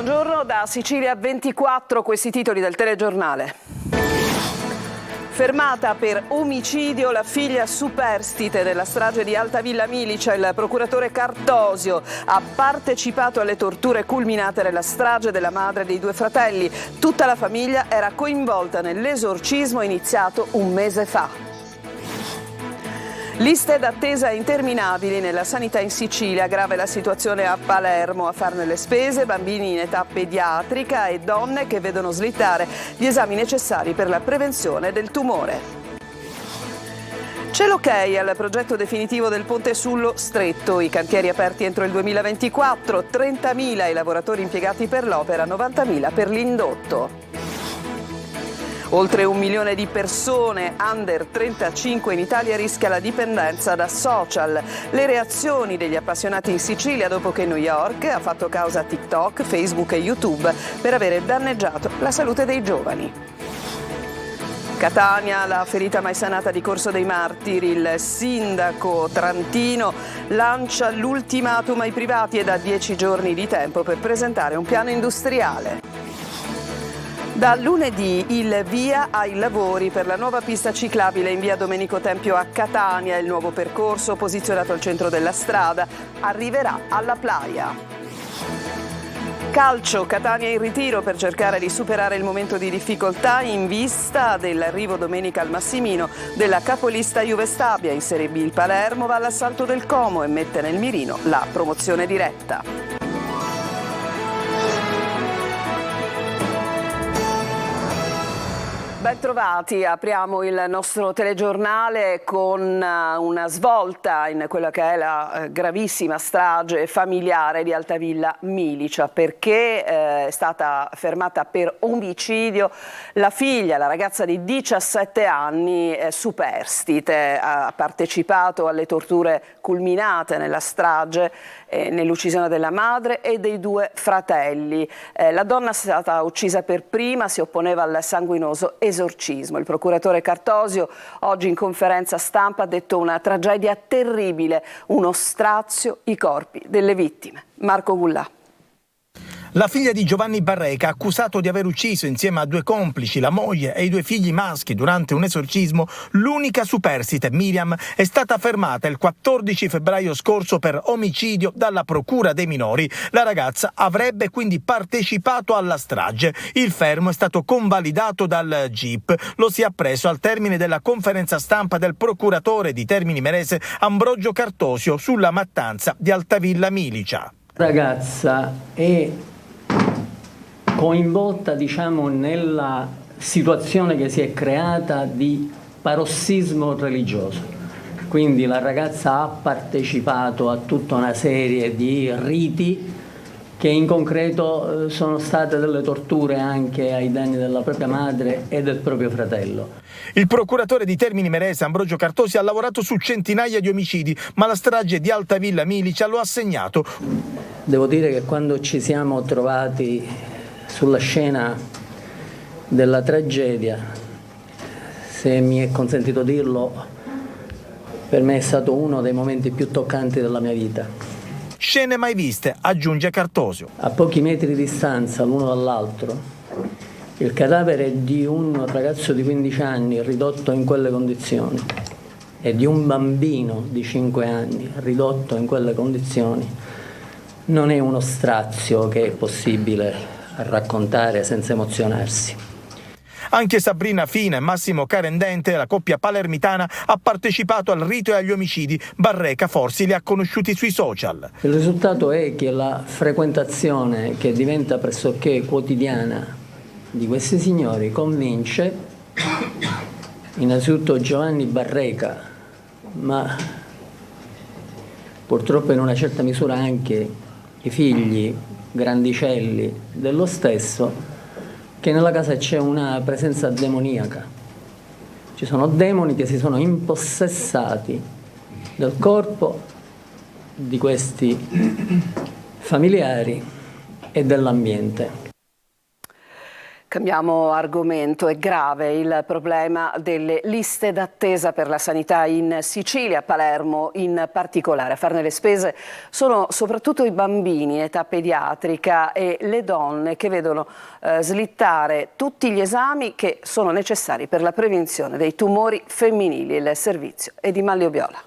Buongiorno da Sicilia 24, questi titoli del telegiornale. Fermata per omicidio la figlia superstite della strage di Altavilla Milicia. Il procuratore Cartosio ha partecipato alle torture culminate nella strage della madre dei due fratelli. Tutta la famiglia era coinvolta nell'esorcismo iniziato un mese fa. Liste d'attesa interminabili nella sanità in Sicilia, grave la situazione a Palermo, a farne le spese bambini in età pediatrica e donne che vedono slittare gli esami necessari per la prevenzione del tumore. C'è l'ok al progetto definitivo del Ponte sullo Stretto, i cantieri aperti entro il 2024, 30.000 i lavoratori impiegati per l'opera, 90.000 per l'indotto. Oltre 1 milione di persone under 35 in Italia rischia la dipendenza da social. Le reazioni degli appassionati in Sicilia dopo che New York ha fatto causa a TikTok, Facebook e YouTube per avere danneggiato la salute dei giovani. Catania, la ferita mai sanata di Corso dei Martiri. Il sindaco trantino lancia l'ultimatum ai privati e dà 10 giorni di tempo per presentare un piano industriale. Da lunedì il via ai lavori per la nuova pista ciclabile in via Domenico Tempio a Catania. Il nuovo percorso, posizionato al centro della strada, arriverà alla Playa. Calcio, Catania in ritiro per cercare di superare il momento di difficoltà in vista dell'arrivo domenica al Massimino della capolista Juve Stabia. In Serie B il Palermo va all'assalto del Como e mette nel mirino la promozione diretta. Ben trovati, apriamo il nostro telegiornale con una svolta in quella che è la gravissima strage familiare di Altavilla Milicia, perché è stata fermata per omicidio la figlia, la ragazza di 17 anni, superstite. Ha partecipato alle torture culminate nella strage, nell'uccisione della madre e dei due fratelli. La donna è stata uccisa per prima, si opponeva al sanguinoso esorcismo. Il procuratore Cartosio oggi in conferenza stampa ha detto una tragedia terribile, uno strazio, i corpi delle vittime. Marco Gullà. La figlia di Giovanni Barreca, accusato di aver ucciso insieme a 2 complici, la moglie e i 2 figli maschi durante un esorcismo, l'unica superstite, Miriam, è stata fermata il 14 febbraio scorso per omicidio dalla procura dei minori. La ragazza avrebbe quindi partecipato alla strage. Il fermo è stato convalidato dal GIP. Lo si è appreso al termine della conferenza stampa del procuratore di Termini Imerese Ambrogio Cartosio sulla mattanza di Altavilla Milicia. La ragazza è coinvolta, nella situazione che si è creata di parossismo religioso. Quindi la ragazza ha partecipato a tutta una serie di riti che in concreto sono state delle torture anche ai danni della propria madre e del proprio fratello. Il procuratore di Termini Imerese Ambrogio Cartosi ha lavorato su centinaia di omicidi, ma la strage di Altavilla Milicia lo ha segnato. Devo dire che quando ci siamo trovati sulla scena della tragedia, se mi è consentito dirlo, per me è stato uno dei momenti più toccanti della mia vita. Scene mai viste, aggiunge Cartosio. A pochi metri di distanza l'uno dall'altro, il cadavere di un ragazzo di 15 anni ridotto in quelle condizioni e di un bambino di 5 anni ridotto in quelle condizioni non è uno strazio che è possibile raccontare senza emozionarsi. Anche Sabrina Fina e Massimo Carendente, la coppia palermitana, ha partecipato al rito e agli omicidi. Barreca forse li ha conosciuti sui social. Il risultato è che la frequentazione, che diventa pressoché quotidiana, di questi signori convince innanzitutto Giovanni Barreca, ma purtroppo in una certa misura anche i figli grandicelli dello stesso, che nella casa c'è una presenza demoniaca. Ci sono demoni che si sono impossessati del corpo di questi familiari e dell'ambiente. Cambiamo argomento, è grave il problema delle liste d'attesa per la sanità in Sicilia, a Palermo in particolare. A farne le spese sono soprattutto i bambini in età pediatrica e le donne che vedono slittare tutti gli esami che sono necessari per la prevenzione dei tumori femminili. Il servizio è di Manlio Viola.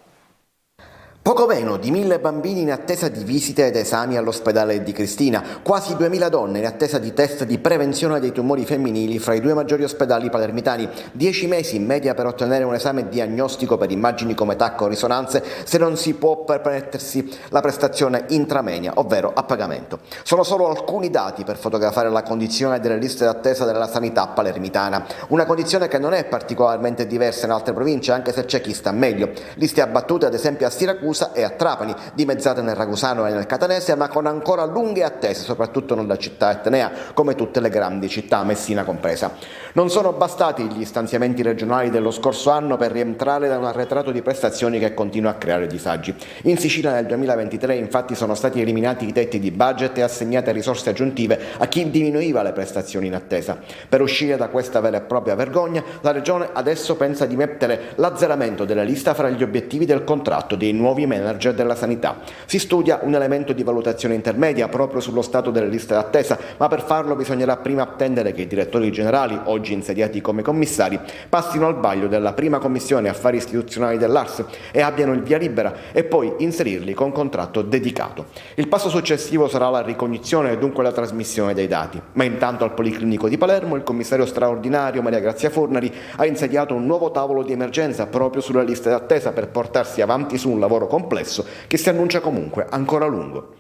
Poco meno di 1000 bambini in attesa di visite ed esami all'ospedale di Cristina, quasi 2000 donne in attesa di test di prevenzione dei tumori femminili fra i due maggiori ospedali palermitani, 10 mesi in media per ottenere un esame diagnostico per immagini come tacco o risonanze se non si può permettersi la prestazione intramenia, ovvero a pagamento. Sono solo alcuni dati per fotografare la condizione delle liste d'attesa della sanità palermitana, una condizione che non è particolarmente diversa in altre province, anche se c'è chi sta meglio. Liste abbattute ad esempio a Siracusa e a Trapani, dimezzate nel Ragusano e nel Catanese, ma con ancora lunghe attese, soprattutto nella città etnea, come tutte le grandi città, Messina compresa. Non sono bastati gli stanziamenti regionali dello scorso anno per rientrare da un arretrato di prestazioni che continua a creare disagi. In Sicilia nel 2023 infatti sono stati eliminati i tetti di budget e assegnate risorse aggiuntive a chi diminuiva le prestazioni in attesa. Per uscire da questa vera e propria vergogna, la Regione adesso pensa di mettere l'azzeramento della lista fra gli obiettivi del contratto dei nuovi manager della sanità. Si studia un elemento di valutazione intermedia proprio sullo stato delle liste d'attesa, ma per farlo bisognerà prima attendere che i direttori generali, oggi insediati come commissari, passino al vaglio della prima commissione affari istituzionali dell'ARS e abbiano il via libera e poi inserirli con contratto dedicato. Il passo successivo sarà la ricognizione e dunque la trasmissione dei dati. Ma intanto al Policlinico di Palermo il commissario straordinario Maria Grazia Fornari ha insediato un nuovo tavolo di emergenza proprio sulle liste d'attesa per portarsi avanti su un lavoro complesso che si annuncia comunque ancora lungo.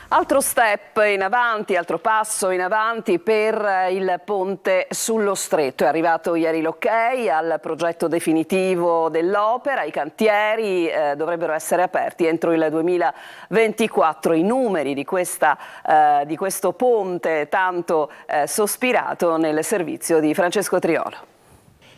Altro step in avanti, altro passo in avanti per il ponte sullo Stretto. È arrivato ieri l'ok al progetto definitivo dell'opera. I cantieri dovrebbero essere aperti entro il 2024. I numeri di questo ponte tanto sospirato nel servizio di Francesco Triolo.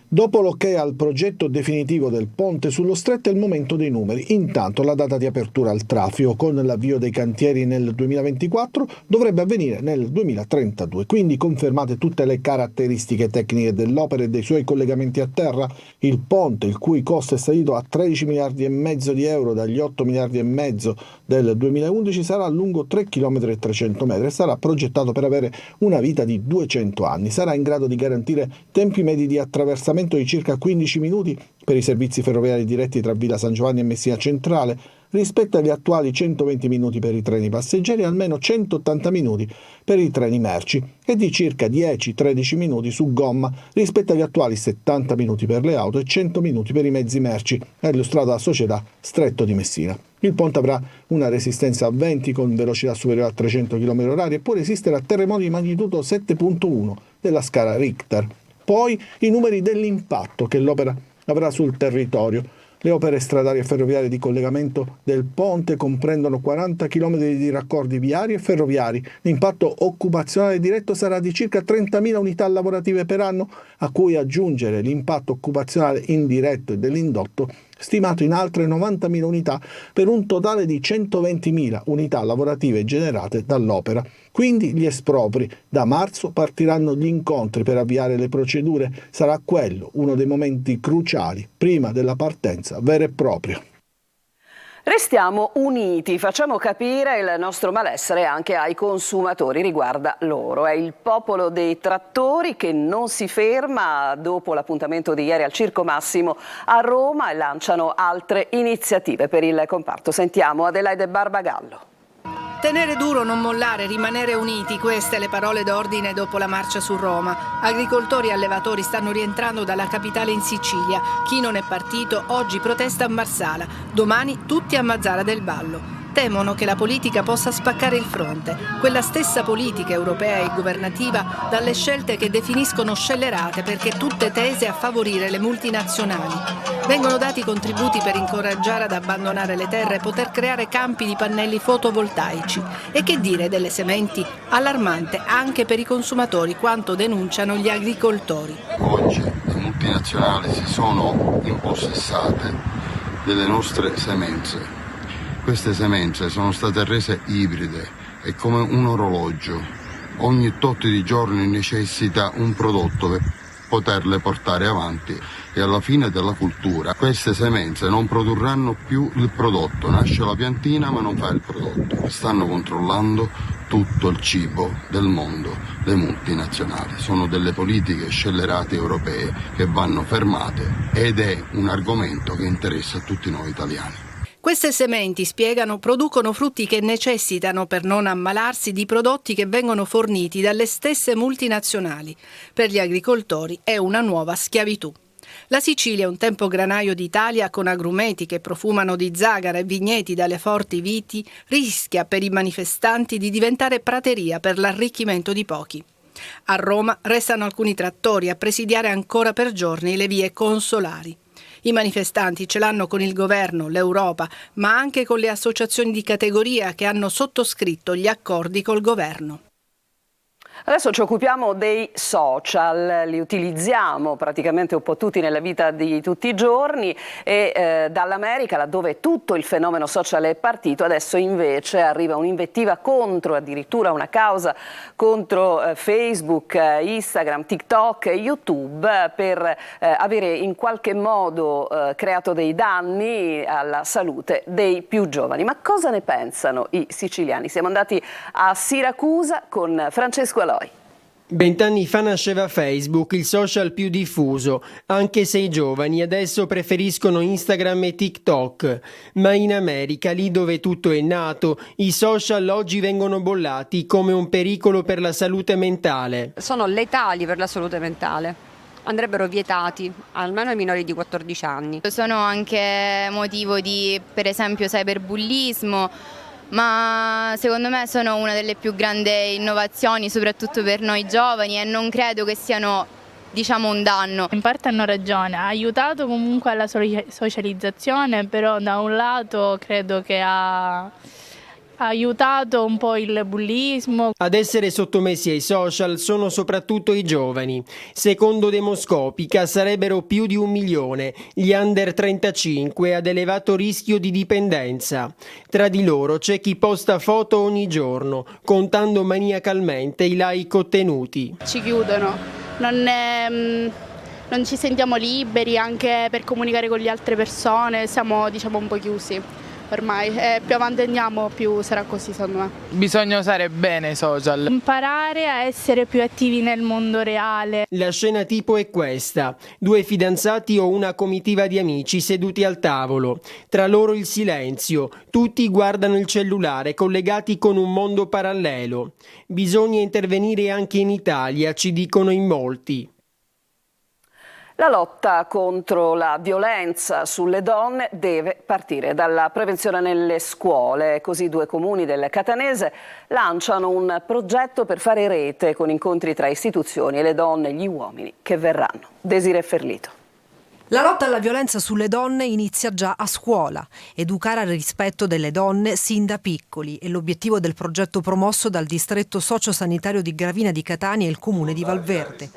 Dopo l'ok al progetto definitivo del ponte sullo Stretto è il momento dei numeri. Intanto la data di apertura al traffico con l'avvio dei cantieri nel 2024 dovrebbe avvenire nel 2032. Quindi confermate tutte le caratteristiche tecniche dell'opera e dei suoi collegamenti a terra. Il ponte, il cui costo è salito a 13 miliardi e mezzo di euro dagli 8 miliardi e mezzo del 2011, sarà lungo 3 km e 300 metri e sarà progettato per avere una vita di 200 anni. Sarà in grado di garantire tempi medi di attraversamento di circa 15 minuti per i servizi ferroviari diretti tra Villa San Giovanni e Messina Centrale, rispetto agli attuali 120 minuti per i treni passeggeri e almeno 180 minuti per i treni merci e di circa 10-13 minuti su gomma rispetto agli attuali 70 minuti per le auto e 100 minuti per i mezzi merci, ha illustrato la società Stretto di Messina. Il ponte avrà una resistenza a venti con velocità superiore a 300 km/h e può resistere a terremoti di magnitudo 7.1 della scala Richter. Poi i numeri dell'impatto che l'opera avrà sul territorio. Le opere stradali e ferroviarie di collegamento del ponte comprendono 40 km di raccordi viari e ferroviari. L'impatto occupazionale diretto sarà di circa 30.000 unità lavorative per anno, a cui aggiungere l'impatto occupazionale indiretto e dell'indotto stimato in altre 90.000 unità, per un totale di 120.000 unità lavorative generate dall'opera. Quindi gli espropri. Da marzo partiranno gli incontri per avviare le procedure. Sarà quello uno dei momenti cruciali prima della partenza vera e propria. Restiamo uniti, facciamo capire il nostro malessere anche ai consumatori, riguarda loro. È il popolo dei trattori che non si ferma dopo l'appuntamento di ieri al Circo Massimo a Roma e lanciano altre iniziative per il comparto. Sentiamo Adelaide Barbagallo. Tenere duro, non mollare, rimanere uniti, queste le parole d'ordine dopo la marcia su Roma. Agricoltori e allevatori stanno rientrando dalla capitale in Sicilia. Chi non è partito oggi protesta a Marsala, domani tutti a Mazara del Vallo. Temono che la politica possa spaccare il fronte, quella stessa politica europea e governativa dalle scelte che definiscono scellerate perché tutte tese a favorire le multinazionali. Vengono dati contributi per incoraggiare ad abbandonare le terre e poter creare campi di pannelli fotovoltaici. E che dire delle sementi? Allarmante anche per i consumatori, quanto denunciano gli agricoltori. Oggi le multinazionali si sono impossessate delle nostre semenze. Queste semenze sono state rese ibride, è come un orologio. ogni tot di giorni necessita un prodotto per poterle portare avanti, e alla fine della cultura queste semenze non produrranno più il prodotto, nasce la piantina ma non fa il prodotto. Stanno controllando tutto il cibo del mondo, le multinazionali. Sono delle politiche scellerate europee che vanno fermate, ed è un argomento che interessa a tutti noi italiani. Queste sementi, spiegano, producono frutti che necessitano, per non ammalarsi, di prodotti che vengono forniti dalle stesse multinazionali. Per gli agricoltori è una nuova schiavitù. La Sicilia, un tempo granaio d'Italia con agrumeti che profumano di zagara e vigneti dalle forti viti, rischia per i manifestanti di diventare prateria per l'arricchimento di pochi. A Roma restano alcuni trattori a presidiare ancora per giorni le vie consolari. I manifestanti ce l'hanno con il governo, l'Europa, ma anche con le associazioni di categoria che hanno sottoscritto gli accordi col governo. Adesso ci occupiamo dei social, li utilizziamo praticamente un po' tutti nella vita di tutti i giorni, e dall'America, laddove tutto il fenomeno social è partito, adesso invece arriva un'invettiva contro, addirittura una causa contro Facebook, Instagram, TikTok e YouTube per avere in qualche modo creato dei danni alla salute dei più giovani. Ma cosa ne pensano i siciliani? Siamo andati a Siracusa con Francesco Aloi. 20 anni fa nasceva Facebook, il social più diffuso, anche se i giovani adesso preferiscono Instagram e TikTok. Ma in America, lì dove tutto è nato, i social oggi vengono bollati come un pericolo per la salute mentale. Sono letali per la salute mentale. Andrebbero vietati, almeno ai minori di 14 anni. Sono anche motivo di, per esempio, cyberbullismo, ma secondo me sono una delle più grandi innovazioni, soprattutto per noi giovani, e non credo che siano, diciamo, un danno. In parte hanno ragione, ha aiutato comunque alla socializzazione, però da un lato credo che ha aiutato un po' il bullismo. Ad essere sottomessi ai social sono soprattutto i giovani. Secondo Demoscopica sarebbero più di 1 milione gli under 35 ad elevato rischio di dipendenza. Tra di loro c'è chi posta foto ogni giorno, contando maniacalmente i like ottenuti. Ci chiudono, non ci sentiamo liberi anche per comunicare con le altre persone, siamo, diciamo, un po' chiusi. Ormai più avanti andiamo più sarà così, secondo me. Bisogna usare bene i social. Imparare a essere più attivi nel mondo reale. La scena tipo è questa: 2 fidanzati o una comitiva di amici seduti al tavolo. Tra loro il silenzio, tutti guardano il cellulare collegati con un mondo parallelo. Bisogna intervenire anche in Italia, ci dicono in molti. La lotta contro la violenza sulle donne deve partire dalla prevenzione nelle scuole. Così 2 comuni del Catanese lanciano un progetto per fare rete con incontri tra istituzioni e le donne e gli uomini che verranno. Desiree Ferlito. La lotta alla violenza sulle donne inizia già a scuola. Educare al rispetto delle donne sin da piccoli è l'obiettivo del progetto promosso dal distretto sociosanitario di Gravina di Catania e il comune di Valverde.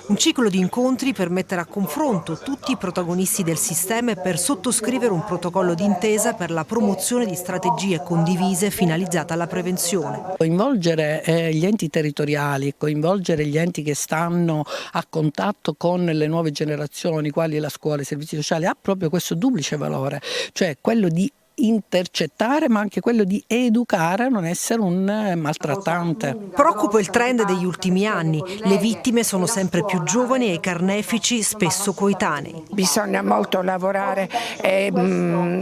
Un ciclo di incontri per mettere a confronto tutti i protagonisti del sistema e per sottoscrivere un protocollo d'intesa per la promozione di strategie condivise finalizzate alla prevenzione. Coinvolgere gli enti territoriali, coinvolgere gli enti che stanno a contatto con le nuove generazioni, quali la scuola e i servizi sociali, ha proprio questo duplice valore, cioè quello di intercettare ma anche quello di educare a non essere un maltrattante. Preoccupa il trend degli ultimi anni. Le vittime sono sempre più giovani e i carnefici spesso coetanei. Bisogna molto lavorare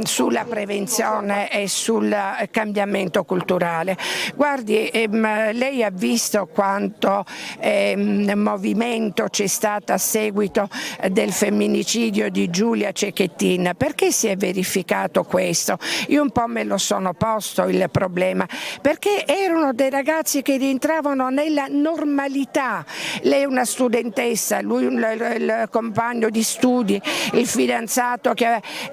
sulla prevenzione e sul cambiamento culturale. Guardi, lei ha visto quanto movimento c'è stato a seguito del femminicidio di Giulia Cecchettin. Perché si è verificato questo? Io un po' me lo sono posto il problema, perché erano dei ragazzi che rientravano nella normalità. Lei è una studentessa, lui il compagno di studi, il fidanzato,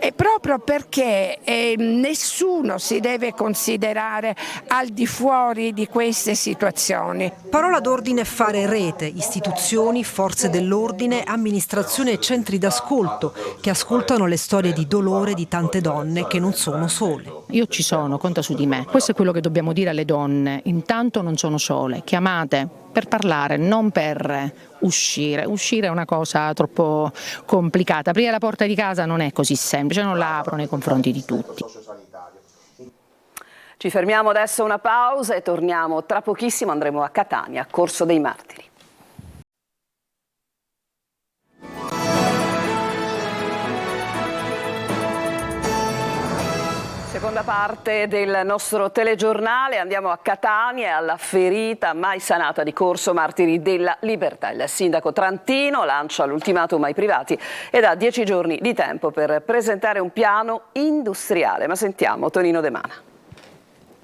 e proprio perché nessuno si deve considerare al di fuori di queste situazioni. Parola d'ordine: fare rete, istituzioni, forze dell'ordine, amministrazione e centri d'ascolto che ascoltano le storie di dolore di tante donne che non sono sono sole. Io ci sono, conta su di me. Questo è quello che dobbiamo dire alle donne. Intanto non sono sole, chiamate per parlare, non per uscire. Uscire è una cosa troppo complicata. Aprire la porta di casa non è così semplice, non la apro nei confronti di tutti. Ci fermiamo adesso una pausa e torniamo tra pochissimo, andremo a Catania, Corso dei Martiri. Seconda parte del nostro telegiornale, andiamo a Catania e alla ferita mai sanata di Corso Martiri della Libertà. Il sindaco Trantino lancia l'ultimatum ai privati e dà 10 giorni di tempo per presentare un piano industriale. Ma sentiamo Tonino De Mana.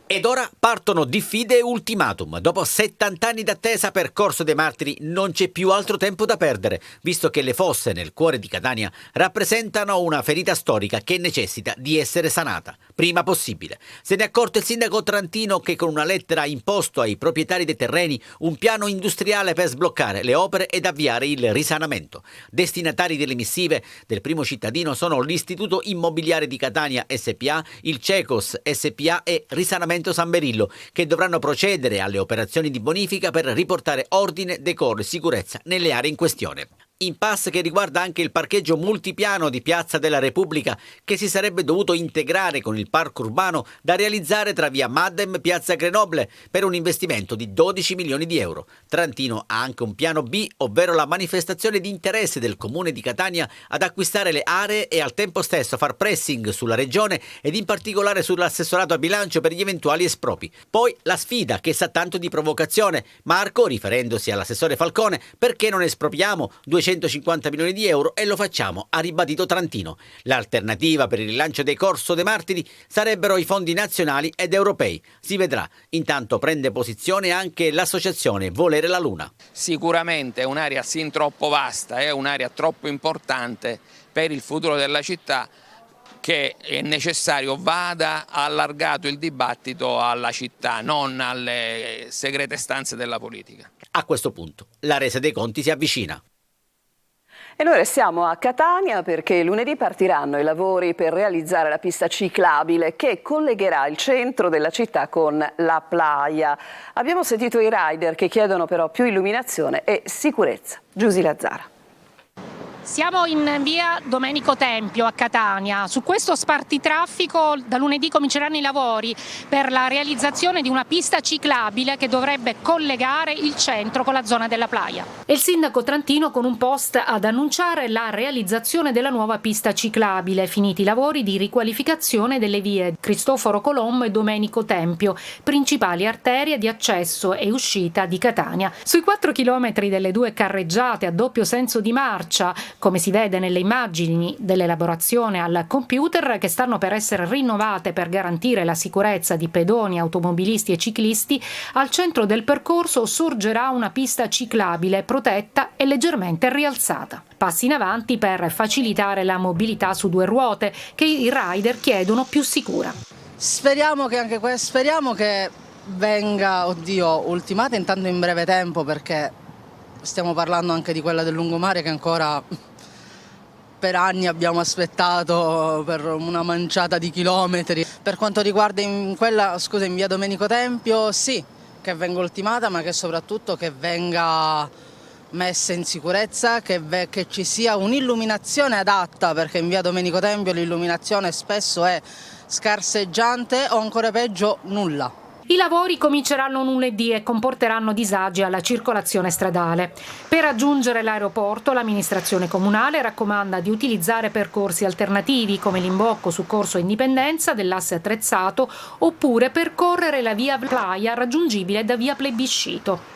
Ed ora partono diffide e ultimatum. Dopo 70 anni d'attesa per Corso dei Martiri non c'è più altro tempo da perdere, visto che le fosse nel cuore di Catania rappresentano una ferita storica che necessita di essere sanata prima possibile. Se ne è accorto il sindaco Trantino, che con una lettera ha imposto ai proprietari dei terreni un piano industriale per sbloccare le opere ed avviare il risanamento. Destinatari delle missive del primo cittadino sono l'Istituto Immobiliare di Catania SPA, il Cecos SPA e Risanamento San Berillo, che dovranno procedere alle operazioni di bonifica per riportare ordine, decoro e sicurezza nelle aree in questione. Impasse che riguarda anche il parcheggio multipiano di Piazza della Repubblica, che si sarebbe dovuto integrare con il parco urbano da realizzare tra via Maddem e Piazza Grenoble per un investimento di 12 milioni di euro. Trantino ha anche un piano B, ovvero la manifestazione di interesse del comune di Catania ad acquistare le aree e al tempo stesso far pressing sulla regione ed in particolare sull'assessorato al bilancio per gli eventuali espropri. Poi la sfida, che sa tanto di provocazione. Marco, riferendosi all'assessore Falcone, perché non espropriamo 250 milioni di euro e lo facciamo, ha ribadito Trantino. L'alternativa per il rilancio dei Corso dei Martiri sarebbero i fondi nazionali ed europei. Si vedrà. Intanto prende posizione anche l'associazione Volere la Luna. Sicuramente è un'area sin troppo vasta, è un'area troppo importante per il futuro della città, che è necessario vada allargato il dibattito alla città, non alle segrete stanze della politica. A questo punto la resa dei conti si avvicina. E noi restiamo a Catania perché lunedì partiranno i lavori per realizzare la pista ciclabile che collegherà il centro della città con la playa. Abbiamo sentito i rider che chiedono però più illuminazione e sicurezza. Giusy Lazzara. Siamo in via Domenico Tempio a Catania. Su questo spartitraffico da lunedì cominceranno i lavori per la realizzazione di una pista ciclabile che dovrebbe collegare il centro con la zona della playa. E il sindaco Trantino con un post ad annunciare la realizzazione della nuova pista ciclabile, finiti i lavori di riqualificazione delle vie Cristoforo Colombo e Domenico Tempio, principali arterie di accesso e uscita di Catania. Sui 4 chilometri delle 2 carreggiate a doppio senso di marcia, come si vede nelle immagini dell'elaborazione al computer, che stanno per essere rinnovate per garantire la sicurezza di pedoni, automobilisti e ciclisti, al centro del percorso sorgerà una pista ciclabile protetta e leggermente rialzata. Passi in avanti per facilitare la mobilità su 2 ruote che i rider chiedono più sicura. Speriamo che venga, ultimata intanto in breve tempo, perché stiamo parlando anche di quella del lungomare che ancora per anni abbiamo aspettato per una manciata di chilometri. Per quanto riguarda in via Domenico Tempio, sì, che venga ultimata, ma che soprattutto che venga messa in sicurezza, che ci sia un'illuminazione adatta, perché in via Domenico Tempio l'illuminazione spesso è scarseggiante o ancora peggio nulla. I lavori cominceranno lunedì e comporteranno disagi alla circolazione stradale. Per raggiungere l'aeroporto, l'amministrazione comunale raccomanda di utilizzare percorsi alternativi come l'imbocco su Corso Indipendenza dell'asse attrezzato oppure percorrere la via Playa raggiungibile da via Plebiscito.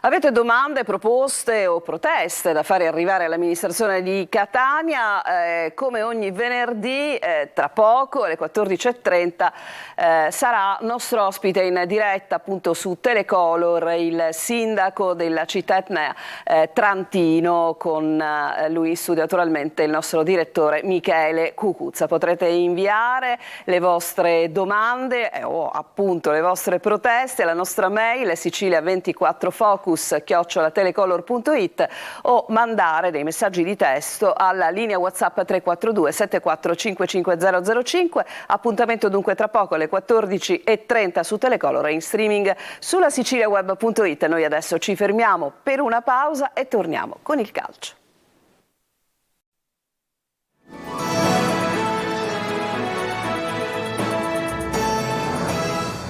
Avete domande, proposte o proteste da fare arrivare all'amministrazione di Catania? Come ogni venerdì, tra poco alle 14.30 sarà nostro ospite in diretta appunto su Telecolor il sindaco della città etnea Trantino, con lui in studio naturalmente il nostro direttore Michele Cucuzza. Potrete inviare le vostre domande o appunto le vostre proteste alla nostra mail sicilia24focus focus@telecolor.it o mandare dei messaggi di testo alla linea WhatsApp 342 74 55 005. Appuntamento dunque tra poco alle 14:30 su Telecolor e in streaming sulla siciliaweb.it. Noi adesso ci fermiamo per una pausa e torniamo con il calcio.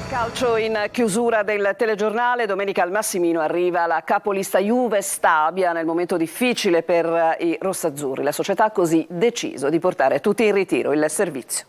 Calcio in chiusura del telegiornale. Domenica al Massimino arriva la capolista Juve Stabia nel momento difficile per i rossazzurri. La società ha così deciso di portare tutti in ritiro il servizio.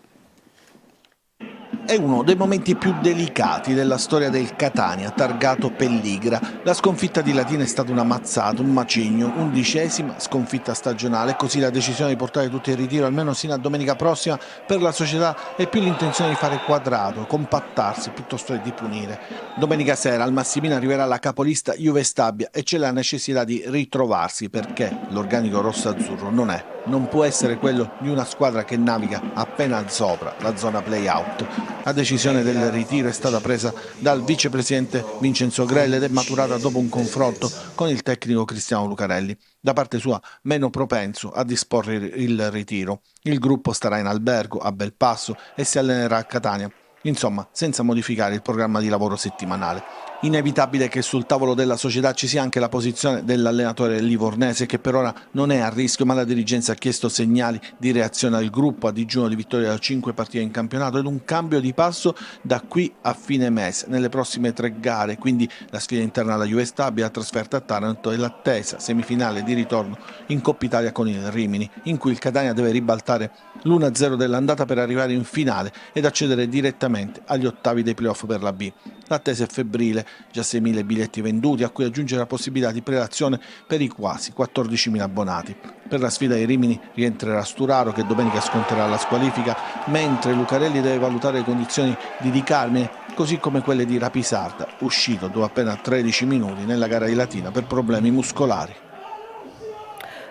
È uno dei momenti più delicati della storia del Catania, targato Pelligra. La sconfitta di Latina è stata una mazzata, un macigno, 11ª sconfitta stagionale, così la decisione di portare tutti in ritiro almeno sino a domenica prossima per la società è più l'intenzione di fare quadrato, compattarsi piuttosto che di punire. Domenica sera al Massimino arriverà la capolista Juve Stabia e c'è la necessità di ritrovarsi perché l'organico rosso-azzurro non può essere quello di una squadra che naviga appena sopra la zona play-out. La decisione del ritiro è stata presa dal vicepresidente Vincenzo Grelle ed è maturata dopo un confronto con il tecnico Cristiano Lucarelli. Da parte sua meno propenso a disporre il ritiro. Il gruppo starà in albergo a Belpasso e si allenerà a Catania. Insomma, senza modificare il programma di lavoro settimanale. Inevitabile che sul tavolo della società ci sia anche la posizione dell'allenatore livornese che per ora non è a rischio, ma la dirigenza ha chiesto segnali di reazione al gruppo a digiuno di vittoria da 5 partite in campionato ed un cambio di passo da qui a fine mese nelle prossime 3 gare, quindi la sfida interna alla Juve Stabia, la trasferta a Taranto e l'attesa semifinale di ritorno in Coppa Italia con il Rimini, in cui il Catania deve ribaltare l'1-0 dell'andata per arrivare in finale ed accedere direttamente agli ottavi dei playoff per la B. L'attesa è febbrile, già 6.000 biglietti venduti, a cui aggiungere la possibilità di prelazione per i quasi 14.000 abbonati. Per la sfida di Rimini rientrerà Sturaro che domenica sconterà la squalifica, mentre Lucarelli deve valutare le condizioni di Di Carmine, così come quelle di Rapisarda, uscito dopo appena 13 minuti nella gara di Latina per problemi muscolari.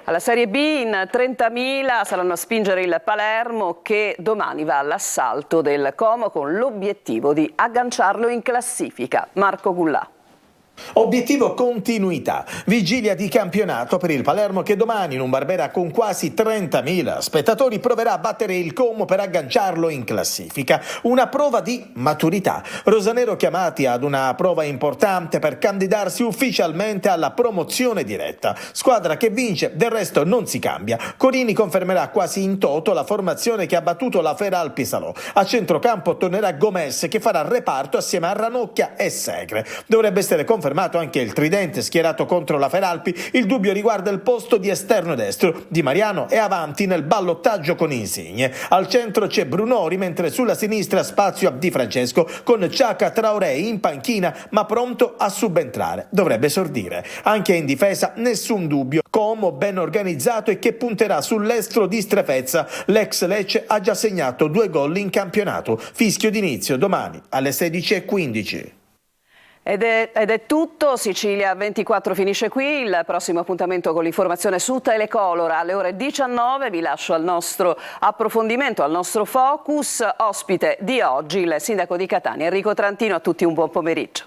Alla Serie B in 30.000 saranno a spingere il Palermo che domani va all'assalto del Como con l'obiettivo di agganciarlo in classifica. Marco Gullà. Obiettivo continuità, vigilia di campionato per il Palermo che domani in un Barbera con quasi 30.000 spettatori proverà a battere il Como per agganciarlo in classifica, una prova di maturità. Rosanero chiamati ad una prova importante per candidarsi ufficialmente alla promozione diretta, squadra che vince, del resto non si cambia. Corini confermerà quasi in toto la formazione che ha battuto la Feralpi Salò. A centrocampo tornerà Gomes che farà reparto assieme a Ranocchia e Segre. Dovrebbe essere confermato anche il tridente schierato contro la Feralpi. Il dubbio riguarda il posto di esterno destro. Di Mariano è avanti nel ballottaggio con Insigne. Al centro c'è Brunori, mentre sulla sinistra spazio a Di Francesco con Ciaca Traoré in panchina ma pronto a subentrare. Dovrebbe esordire. Anche in difesa nessun dubbio. Como ben organizzato e che punterà sull'estro di Strefezza. L'ex Lecce ha già segnato 2 gol in campionato. Fischio d'inizio domani alle 16:15. Ed è tutto, Sicilia 24 finisce qui, il prossimo appuntamento con l'informazione su Telecolor alle ore 19, vi lascio al nostro approfondimento, al nostro focus, ospite di oggi il sindaco di Catania Enrico Trantino, a tutti un buon pomeriggio.